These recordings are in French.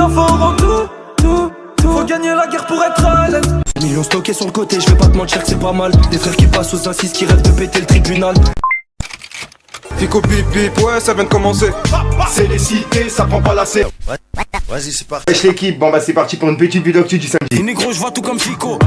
les enfants auront tout. Faut gagner la guerre pour être à l'aise. Millions stockés sur le côté, je vais pas te mentir que c'est pas mal. Des frères qui passent aux assises, qui rêvent de péter le tribunal. Fico pip pip, ouais ça vient de commencer. C'est les cités, ça prend pas la serre. Vas-y, c'est parti. Wesh l'équipe, bon bah c'est parti pour une petite vidéo actu du samedi. Négro, je vois tout comme Fico.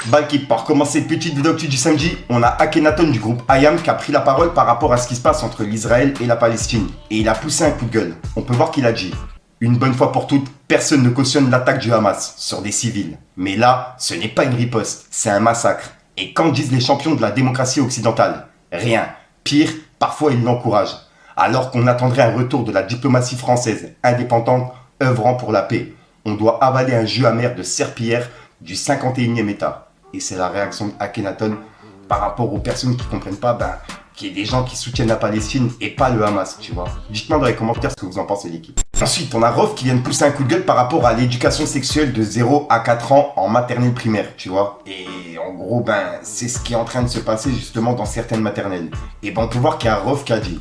Bah l'équipe, pour commencer cette petite vidéo actu du samedi, on a Akhenaton du groupe IAM qui a pris la parole par rapport à ce qui se passe entre l'Israël et la Palestine. Et il a poussé un coup de gueule. On peut voir qu'il a dit: une bonne fois pour toutes, personne ne cautionne l'attaque du Hamas sur des civils. Mais là, ce n'est pas une riposte, c'est un massacre. Et qu'en disent les champions de la démocratie occidentale? Rien. Pire, parfois ils l'encouragent. Alors qu'on attendrait un retour de la diplomatie française, indépendante, œuvrant pour la paix. On doit avaler un jus amer de serpillière du 51e État. Et c'est la réaction d'Akhenaton par rapport aux personnes qui ne comprennent pas qu'il y ait des gens qui soutiennent la Palestine et pas le Hamas, tu vois. Dites-moi dans les commentaires ce que vous en pensez, l'équipe. Ensuite, on a Rof qui vient de pousser un coup de gueule par rapport à l'éducation sexuelle de 0 à 4 ans en maternelle primaire, tu vois. Et en gros, c'est ce qui est en train de se passer justement dans certaines maternelles. Et on peut voir qu'il y a Rof qui a dit: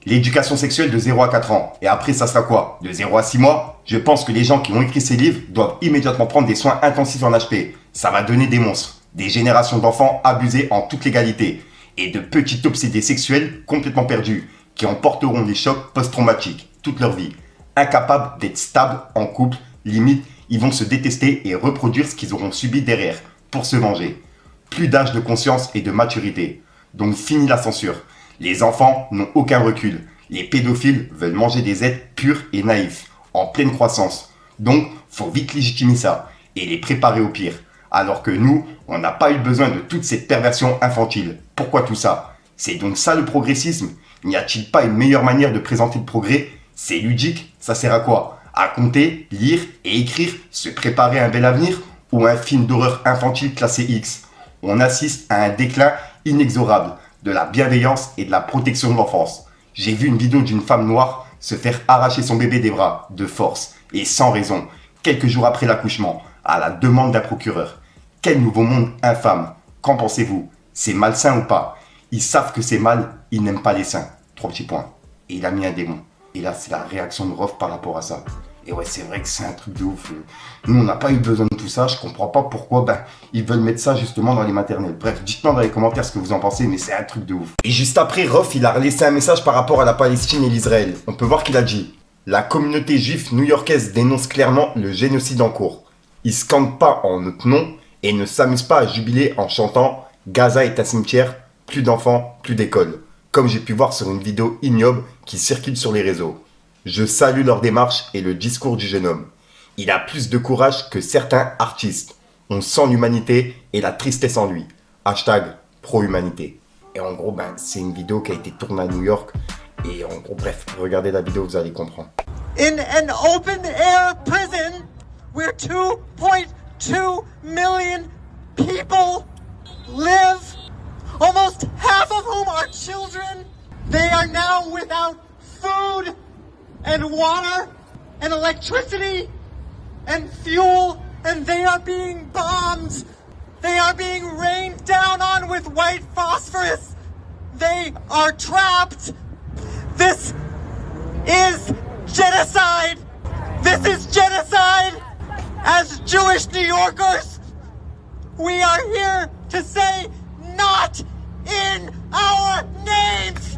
l'éducation sexuelle de 0 à 4 ans. Et après, ça sera quoi? De 0 à 6 mois? Je pense que les gens qui ont écrit ces livres doivent immédiatement prendre des soins intensifs en HP. Ça va donner des monstres. Des générations d'enfants abusés en toute légalité. Et de petits obsédés sexuels complètement perdus, qui en porteront des chocs post-traumatiques toute leur vie. Incapables d'être stables en couple, limite, ils vont se détester et reproduire ce qu'ils auront subi derrière, pour se venger. Plus d'âge de conscience et de maturité. Donc fini la censure. Les enfants n'ont aucun recul. Les pédophiles veulent manger des êtres purs et naïfs, en pleine croissance. Donc, faut vite légitimer ça, et les préparer au pire. Alors que nous, on n'a pas eu besoin de toute cette perversion infantile. Pourquoi tout ça? C'est donc ça le progressisme? N'y a-t-il pas une meilleure manière de présenter le progrès? C'est ludique, ça sert à quoi? À compter, lire et écrire, se préparer un bel avenir? Ou un film d'horreur infantile classé X? On assiste à un déclin inexorable de la bienveillance et de la protection de l'enfance. J'ai vu une vidéo d'une femme noire se faire arracher son bébé des bras, de force, et sans raison, quelques jours après l'accouchement, à la demande d'un procureur. Quel nouveau monde infâme! Qu'en pensez-vous? C'est malsain ou pas? Ils savent que c'est mal, ils n'aiment pas les saints. 3 petits points. Et il a mis un démon. Et là, c'est la réaction de Rof par rapport à ça. Et ouais, c'est vrai que c'est un truc de ouf. Nous, on n'a pas eu besoin de tout ça. Je comprends pas pourquoi ils veulent mettre ça justement dans les maternelles. Bref, dites-moi dans les commentaires ce que vous en pensez, mais c'est un truc de ouf. Et juste après, Rof, il a laissé un message par rapport à la Palestine et l'Israël. On peut voir qu'il a dit: la communauté juive new-yorkaise dénonce clairement le génocide en cours. Ils scandent pas en notre nom et ne s'amusent pas à jubiler en chantant « Gaza est un cimetière, plus d'enfants, plus d'écoles », comme j'ai pu voir sur une vidéo ignoble qui circule sur les réseaux. Je salue leur démarche et le discours du jeune homme. Il a plus de courage que certains artistes. On sent l'humanité et la tristesse en lui. Hashtag pro-humanité. Et en gros, c'est une vidéo qui a été tournée à New York. Et en gros, bref, regardez la vidéo, vous allez comprendre. In an open-air prison where 2.2 million people live, almost half of whom are children. They are now without food and water and electricity and fuel, and they are being bombed. They are being rained down on with white phosphorus. They are trapped. This is genocide. This is genocide. As Jewish New Yorkers, we are here to say not in our names.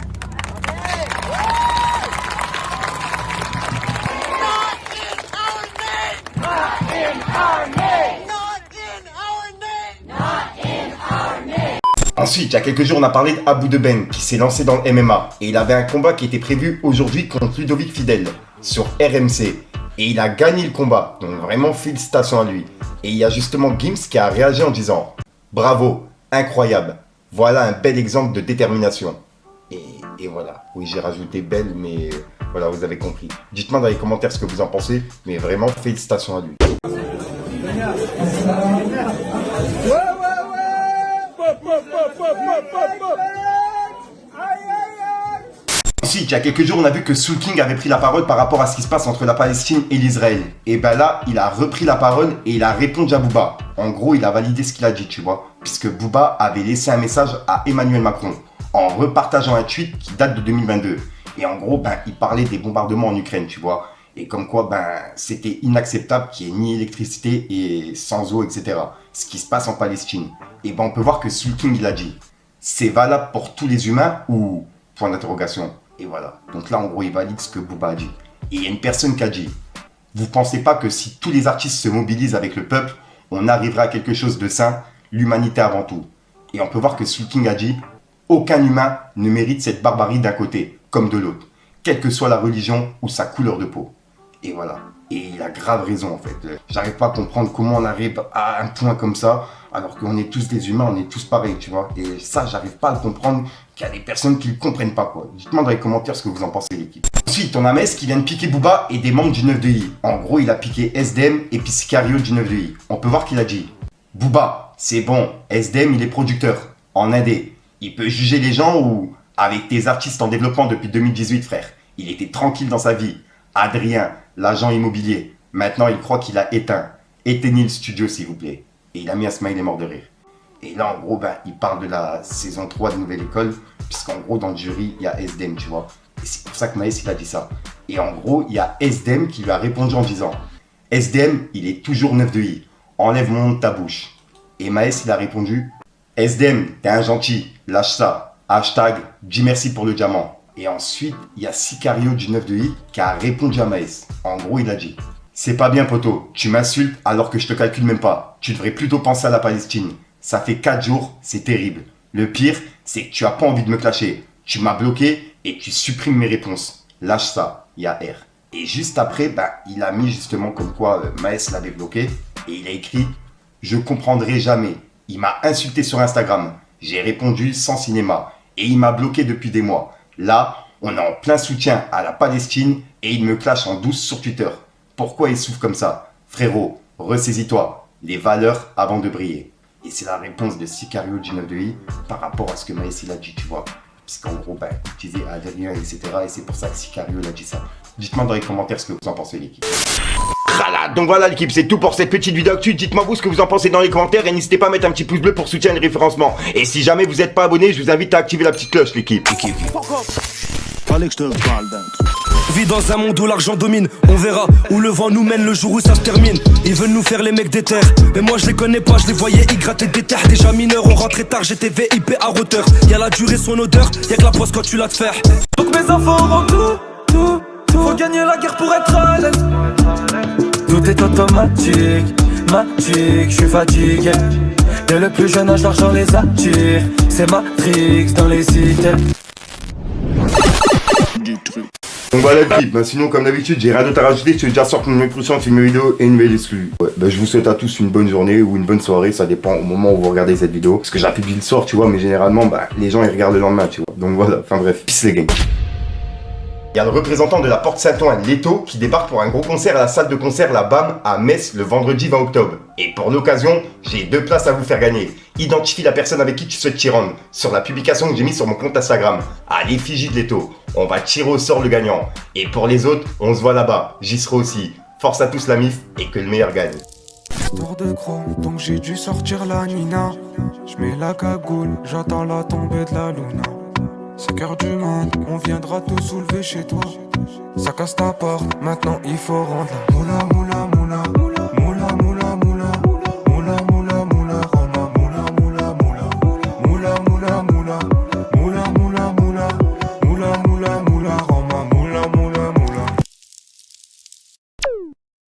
Not in our name. Not in our name. Not in our name. Not in our name. Ensuite, il y a quelques jours, on a parlé d'Abou Deben qui s'est lancé dans le MMA. Et il avait un combat qui était prévu aujourd'hui contre Ludovic Fidel sur RMC. Et il a gagné le combat, donc vraiment félicitations à lui. Et il y a justement Gims qui a réagi en disant: bravo, incroyable, voilà un bel exemple de détermination. Et voilà, oui j'ai rajouté belle, mais voilà, vous avez compris. Dites-moi dans les commentaires ce que vous en pensez, mais vraiment félicitations à lui. Ensuite, il y a quelques jours, on a vu que Soul King avait pris la parole par rapport à ce qui se passe entre la Palestine et l'Israël. Et là, il a repris la parole et il a répondu à Booba. En gros, il a validé ce qu'il a dit, tu vois. Puisque Booba avait laissé un message à Emmanuel Macron en repartageant un tweet qui date de 2022. Et en gros, ben, il parlait des bombardements en Ukraine, tu vois. Et comme quoi, ben, c'était inacceptable qu'il n'y ait ni électricité et sans eau, etc. Ce qui se passe en Palestine. Et ben, on peut voir que Soul King, il a dit, c'est valable pour tous les humains ou point d'interrogation. Et voilà. Donc là, en gros, il valide ce que Booba a dit. Et il y a une personne qui a dit, vous pensez pas que si tous les artistes se mobilisent avec le peuple, on arrivera à quelque chose de sain, l'humanité avant tout. Et on peut voir que Soul King a dit, aucun humain ne mérite cette barbarie d'un côté, comme de l'autre, quelle que soit la religion ou sa couleur de peau. Et voilà. Et il a grave raison en fait. J'arrive pas à comprendre comment on arrive à un point comme ça, alors qu'on est tous des humains, on est tous pareils, tu vois. Et ça, j'arrive pas à le comprendre, qu'il y a des personnes qui le comprennent pas, quoi. Dites-moi dans les commentaires ce que vous en pensez, l'équipe. Ensuite, on a Maes qui vient de piquer Booba et des membres du 9 de I. En gros, il a piqué SDM et puis Sicario du 9 de I. On peut voir qu'il a dit, Booba, c'est bon, SDM il est producteur, en indé. Il peut juger les gens ou avec tes artistes en développement depuis 2018, frère. Il était tranquille dans sa vie. Adrien, l'agent immobilier. Maintenant, il croit qu'il a éteint. Éteignez le studio, s'il vous plaît. Et il a mis un smiley mort de rire. Et là, en gros, ben, il parle de la saison 3 de Nouvelle École. Puisqu'en gros, dans le jury, il y a SDM, tu vois. Et c'est pour ça que Maes, il a dit ça. Et en gros, il y a SDM qui lui a répondu en disant, SDM, il est toujours 9 de I. Enlève mon nom de ta bouche. Et Maes, il a répondu, SDM, t'es un gentil. Lâche ça. Hashtag, dis merci pour le diamant. Et ensuite, il y a Sicario du 9 de I qui a répondu à Maes. En gros, il a dit, c'est pas bien, poto. Tu m'insultes alors que je te calcule même pas. Tu devrais plutôt penser à la Palestine. Ça fait 4 jours, c'est terrible. Le pire, c'est que tu as pas envie de me clasher. Tu m'as bloqué et tu supprimes mes réponses. Lâche ça, il y a R. Et juste après, ben, il a mis justement comme quoi Maes l'avait bloqué. Et il a écrit, je comprendrai jamais. Il m'a insulté sur Instagram. J'ai répondu sans cinéma. Et il m'a bloqué depuis des mois. Là, on est en plein soutien à la Palestine et il me clash en douce sur Twitter. Pourquoi il souffre comme ça? Frérot, ressaisis-toi. Les valeurs avant de briller. Et c'est la réponse de Sicario du 9 de I par rapport à ce que Maes il a dit, tu vois. Puisqu'en gros, ben, il disait Adrien, etc. Et c'est pour ça que Sicario il a dit ça. Dites-moi dans les commentaires ce que vous en pensez, l'équipe. Donc voilà l'équipe, c'est tout pour cette petite vidéo actu. Dites-moi vous ce que vous en pensez dans les commentaires et n'hésitez pas à mettre un petit pouce bleu pour soutenir le référencement. Et si jamais vous n'êtes pas abonné, je vous invite à activer la petite cloche, l'équipe. Fallait que je te parle d'un truc. Vis dans un monde où l'argent domine. On verra où le vent nous mène le jour où ça se termine. Ils veulent nous faire les mecs des terres, mais moi je les connais pas, je les voyais y gratter des terres. Déjà mineurs, on rentrait tard, j'étais VIP à hauteur. Y'a la durée, son odeur, y'a que la poste quand tu l'as de faire. Donc mes enfants auront tout. Faut gagner la guerre pour être à l'aise. Tout est automatique, matique, je suis fatigué. Dès le plus jeune âge, l'argent les attire. C'est Matrix dans les cités. Donc voilà l'équipe, bah, sinon comme d'habitude j'ai rien d'autre à rajouter, je vais déjà sortir une prochaine film vidéo et une nouvelle exclue. Ouais, bah, je vous souhaite à tous une bonne journée ou une bonne soirée, ça dépend au moment où vous regardez cette vidéo. Parce que je la publie le soir, tu vois, mais généralement bah, les gens ils regardent le lendemain, tu vois. Donc voilà, enfin bref, peace les gars. Il y a le représentant de la Porte Saint-Ouen, Leto, qui débarque pour un gros concert à la salle de concert La BAM à Metz le vendredi 20 octobre. Et pour l'occasion, j'ai 2 places à vous faire gagner. Identifie la personne avec qui tu souhaites t'y rendre sur la publication que j'ai mise sur mon compte Instagram, à l'effigie de Leto. On va tirer au sort le gagnant. Et pour les autres, on se voit là-bas, j'y serai aussi. Force à tous la mif et que le meilleur gagne. Tour de chrome, donc j'ai dû sortir la Nina. J'mets la cagoule, j'attends la tombée de la luna. C'est cœur du monde, on viendra tout soulever chez toi. Ça casse ta porte, maintenant il faut rendre la moula moula.